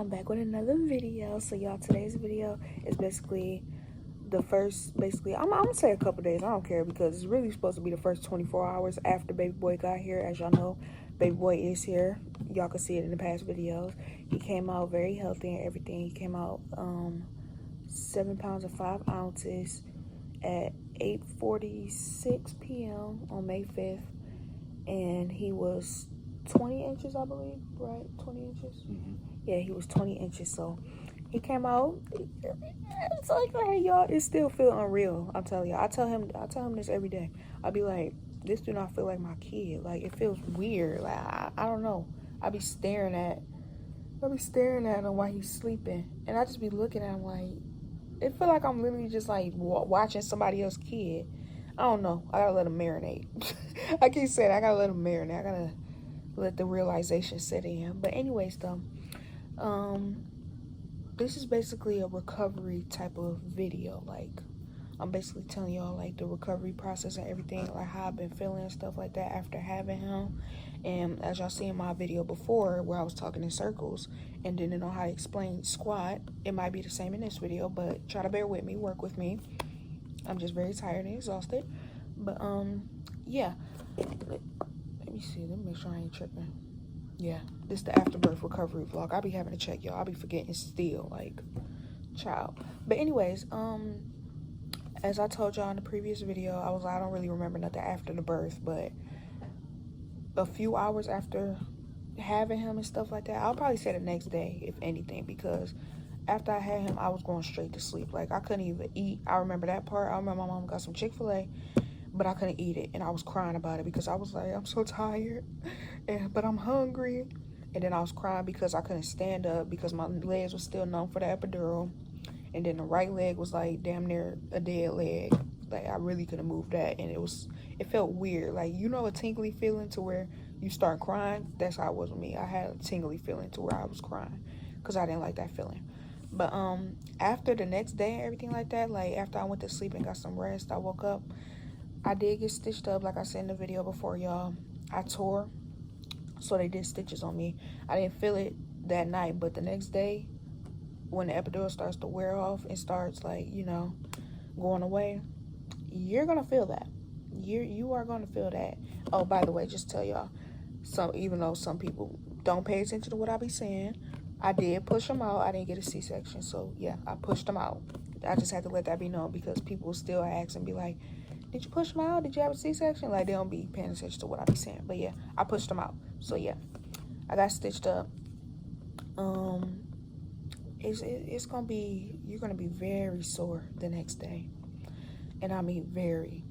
I'm back with another video. So y'all, today's video is basically the first, I'm gonna say a couple days, I don't care, because it's really supposed to be the first 24 hours after baby boy got here. As y'all know, baby boy is here. Y'all can see it in the past videos. He came out very healthy and everything. He came out 7 pounds and 5 ounces at 8:46 p.m. on May 5th, and he was 20 inches, I believe, right? 20 inches? Yeah, he was 20 inches. So he came out. It's like, hey, y'all, it still feel unreal. I'm telling y'all. I tell him this every day. I be like, this do not feel like my kid. Like, it feels weird. Like, I don't know. I be staring at him while he's sleeping, and I just be looking at him like, it feel like I'm literally just like watching somebody else's kid. I don't know. I gotta let him marinate. I keep saying I gotta let him marinate. I gotta let the realization set in. But anyways, though, this is basically a recovery type of video. Like, I'm basically telling y'all like the recovery process and everything, like how I've been feeling and stuff like that after having him. And as y'all see in my video before where I was talking in circles and didn't know how to explain squat, it might be the same in this video, but try to bear with me, work with me. I'm just very tired and exhausted. But yeah. Let me see, let me make sure I ain't tripping. Yeah, this is the afterbirth recovery vlog. I be having to check, y'all. I be forgetting still, like, child. But anyways, as I told y'all in the previous video, I don't really remember nothing after the birth, but a few hours after having him and stuff like that, I'll probably say the next day, if anything, because after I had him, I was going straight to sleep. Like, I couldn't even eat. I remember that part. I remember my mom got some Chick-fil-A, but I couldn't eat it, and I was crying about it because I was like, I'm so tired, but I'm hungry. And then I was crying because I couldn't stand up because my legs were still numb for the epidural, and then the right leg was like damn near a dead leg. Like, I really couldn't move that, and it felt weird. Like, you know, a tingly feeling to where you start crying. That's how it was with me. I had a tingly feeling to where I was crying because I didn't like that feeling. But after the next day and everything like that, like after I went to sleep and got some rest, I woke up. I did get stitched up, like I said in the video before, y'all. I tore, so they did stitches on me. I didn't feel it that night, but the next day, when the epidural starts to wear off and starts, like, you know, going away, you're gonna feel that. You are gonna feel that. Oh, by the way, just tell y'all, even though some people don't pay attention to what I be saying, I did push them out. I didn't get a C-section, so yeah, I pushed them out. I just had to let that be known because people still ask and be like, did you push them out? Did you have a C-section? Like, they don't be paying attention to what I be saying. But yeah, I pushed them out. So yeah, I got stitched up. It's gonna be, you're gonna be very sore the next day, and I mean very.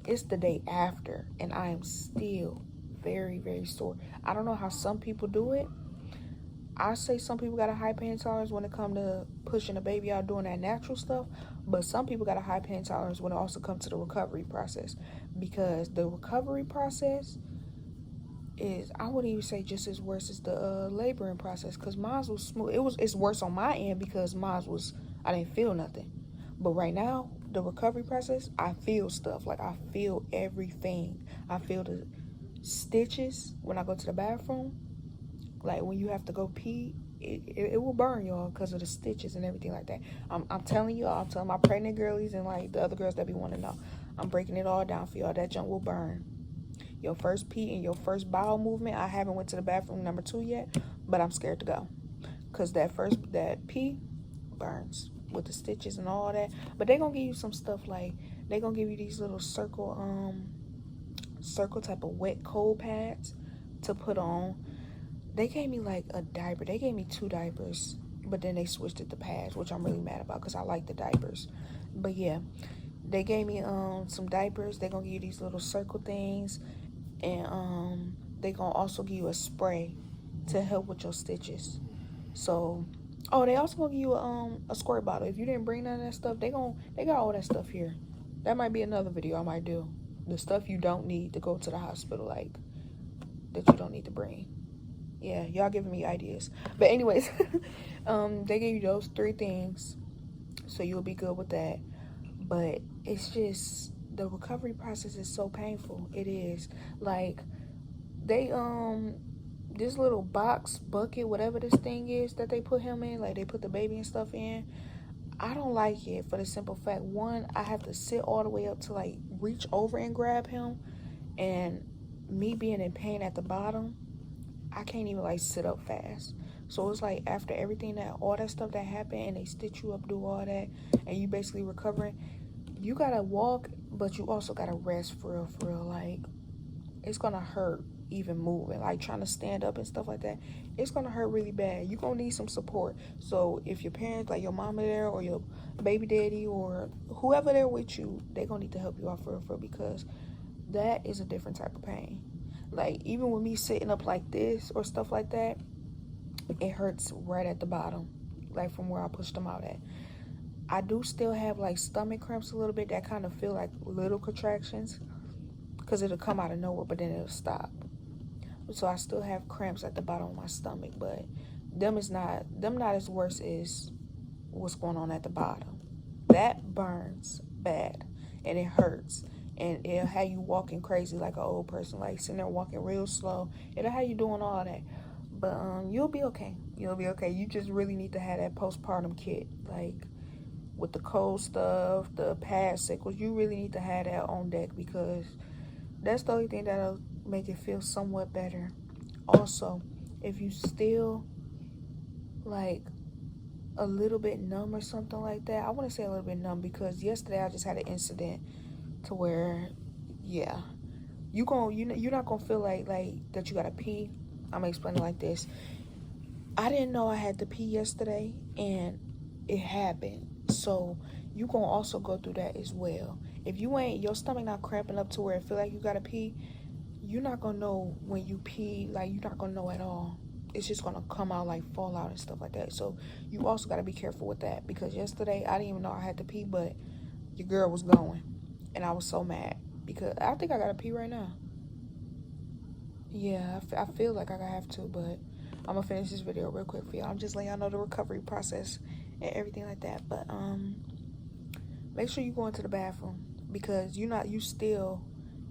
It's the day after, and I am still very, very sore. I don't know how some people do it. I say some people got a high pain tolerance when it comes to pushing a baby out, doing that natural stuff, but some people got a high pain tolerance when it also comes to the recovery process, because the recovery process is, I wouldn't even say just as worse as the laboring process, because mine was smooth. It's worse on my end because I didn't feel nothing. But right now, the recovery process, I feel stuff. Like, I feel everything. I feel the stitches when I go to the bathroom. Like, when you have to go pee, it will burn, y'all, because of the stitches and everything like that. I'm telling y'all, I'm telling my pregnant girlies and like the other girls that be wanting to know, I'm breaking it all down for y'all. That junk will burn. Your first pee and your first bowel movement, I haven't went to the bathroom number 2 yet, but I'm scared to go, because that pee burns with the stitches and all that. But they gonna give you some stuff, like they gonna give you these little circle type of wet cold pads to put on. They gave me like a diaper. They gave me 2 diapers, but then they switched it to pads, which I'm really mad about because I like the diapers. But yeah, they gave me some diapers. They're gonna give you these little circle things, and they gonna also give you a spray to help with your stitches. So, oh, they also gonna give you a squirt bottle. If you didn't bring none of that stuff, they got all that stuff here. That might be another video I might do. The stuff you don't need to go to the hospital, like, that you don't need to bring. Yeah, y'all giving me ideas. But anyways, they gave you those 3 things, so you'll be good with that. But it's just, the recovery process is so painful. It is. Like, they this little box, bucket, whatever this thing is that they put him in, like they put the baby and stuff in, I don't like it for the simple fact, one, I have to sit all the way up to like reach over and grab him, and me being in pain at the bottom, I can't even like sit up fast. So it's like after everything that, all that stuff that happened, and they stitch you up, do all that, and you basically recovering, you gotta walk, but you also gotta rest for real. Like, it's gonna hurt even moving, like trying to stand up and stuff like that. It's gonna hurt really bad. You're gonna need some support. So if your parents, like your mama there or your baby daddy or whoever there with you, they're gonna need to help you out for real, because that is a different type of pain. Like, even with me sitting up like this or stuff like that, it hurts right at the bottom, like from where I pushed them out at. I do still have like stomach cramps a little bit that kind of feel like little contractions, because it'll come out of nowhere, but then it'll stop. So I still have cramps at the bottom of my stomach, but them not as worse as what's going on at the bottom. That burns bad, and it hurts, and it'll have you walking crazy like an old person, like sitting there walking real slow. It'll have you doing all that, but you'll be okay. You'll be okay. You just really need to have that postpartum kit, like with the cold stuff, the pad sickles. You really need to have that on deck, because that's the only thing that'll make it feel somewhat better. Also, if you still like a little bit numb or something like that, I want to say a little bit numb, because yesterday I just had an incident to where, yeah, you're not gonna feel like that you gotta pee. I'm gonna explain it like this. I didn't know I had to pee yesterday, and it happened. So you gonna also go through that as well. If your stomach not cramping up to where it feel like you gotta pee, you're not gonna know when you pee. Like, you're not gonna know at all. It's just gonna come out, like fall out and stuff like that. So you also gotta be careful with that, because yesterday I didn't even know I had to pee, but your girl was going, and I was so mad, because I think I gotta pee right now. Yeah, I feel like I have to, but I'm gonna finish this video real quick for y'all. I'm just letting y'all know the recovery process and everything like that. But make sure you go into the bathroom, because you still,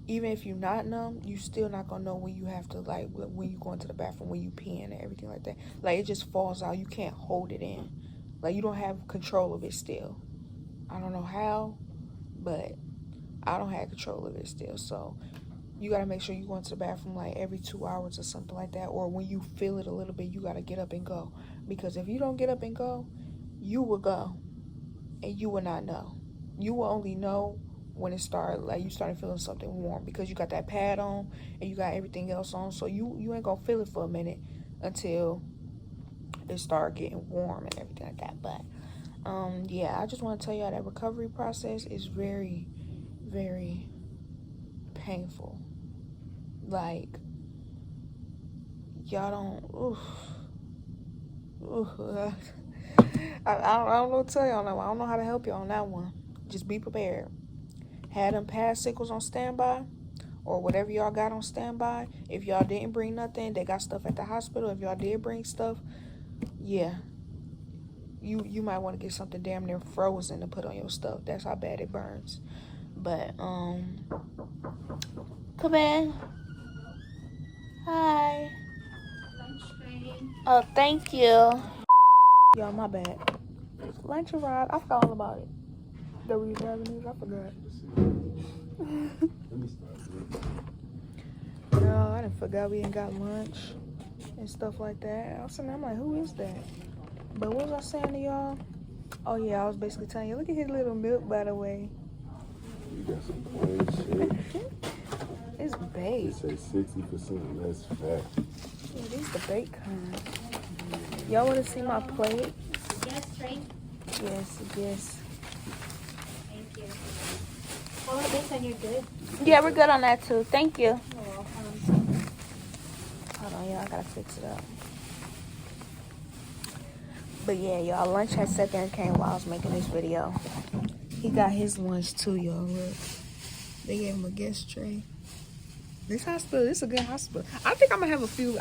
even if you're not numb, you still not gonna know when you have to, like when you go into the bathroom, when you peeing and everything like that. Like, it just falls out. You can't hold it in. Like, you don't have control of it still. I don't know how, but I don't have control of it still. So you gotta make sure you go into the bathroom like every 2 hours or something like that. Or when you feel it a little bit, you gotta get up and go. Because if you don't get up and go, you will go, and you will not know. You will only know when it started, like you started feeling something warm, because you got that pad on and you got everything else on. So you ain't gonna feel it for a minute until it start getting warm and everything like that. But yeah, I just want to tell y'all that recovery process is very, very painful. Like, y'all don't, I don't know what to tell y'all on that one. I don't know how to help y'all on that one. Just be prepared. Have them pad sickles on standby, or whatever y'all got on standby. If y'all didn't bring nothing, they got stuff at the hospital. If y'all did bring stuff, yeah, you might want to get something damn near frozen to put on your stuff. That's how bad it burns. But come in. Hi. Oh, thank you. Y'all, my bad. Lunch arrived. I forgot all about it. The reason avenues, I forgot. Girl, I didn't forget we ain't got lunch and stuff like that. I'm like, who is that? But what was I saying to y'all? Oh yeah, I was basically telling you, look at his little milk, by the way. You got some plain shit. It's baked. It say 60% less fat. Yeah, this is the baked kind. Y'all want to see my plate? Yes, Trey. Yes. Thank you. All of this and you're good? Yeah, we're good on that too. Thank you. You're welcome. Hold on, y'all. I gotta fix it up. But yeah, y'all, lunch had sat there and came while I was making this video. He got his lunch too, y'all. Look. They gave him a guest tray. This hospital, this is a good hospital. I think I'm gonna have a few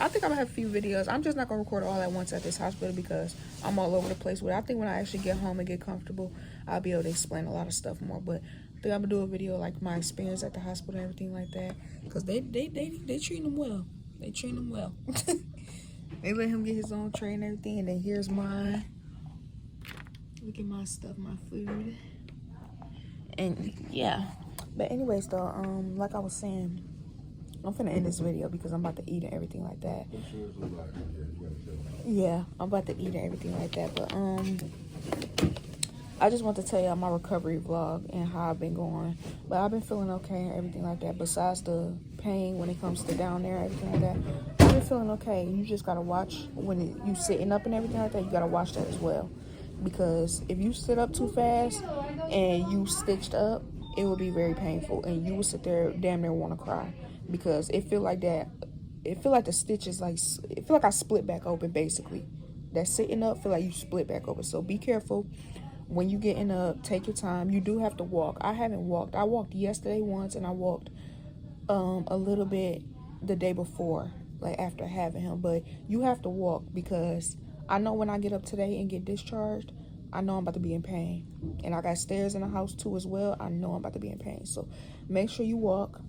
videos. I'm just not gonna record all at once at this hospital, because I'm all over the place with it. I think when I actually get home and get comfortable, I'll be able to explain a lot of stuff more. But I think I'm gonna do a video like my experience at the hospital and everything like that, because they treat them well. They treat him well. They let him get his own tray and everything, and then here's mine. Look at my stuff, my food. And yeah. But anyways though, like I was saying, I'm finna end this video because I'm about to eat and everything like that. Yeah, I'm about to eat and everything like that. But I just want to tell y'all my recovery vlog and how I've been going. But I've been feeling okay and everything like that. Besides the pain when it comes to down there, everything like that, I've been feeling okay. You just gotta watch when you sitting up and everything like that. You gotta watch that as well, because if you sit up too fast and you stitched up, it will be very painful, and you will sit there damn near want to cry, because it feel like that. It feel like the stitches it feel like I split back open basically. That sitting up feel like you split back open. So be careful when you getting up. Take your time. You do have to walk. I haven't walked. I walked yesterday once, and I walked a little bit the day before, like after having him. But you have to walk, because I know when I get up today and get discharged, I know I'm about to be in pain. And I got stairs in the house too as well. I know I'm about to be in pain. So make sure you walk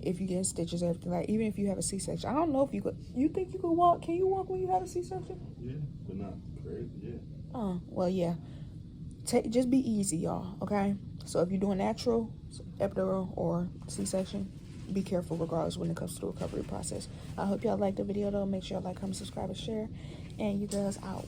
if you getting stitches, everything. Like even if you have a C-section. I don't know if you could. You think you could walk? Can you walk when you have a C-section? Yeah, but not crazy, yeah. Oh, well, yeah. Just be easy, y'all, okay? So if you're doing natural, epidural, or C-section, be careful regardless when it comes to the recovery process. I hope y'all liked the video, though. Make sure y'all like, comment, subscribe, and share. And you girls out.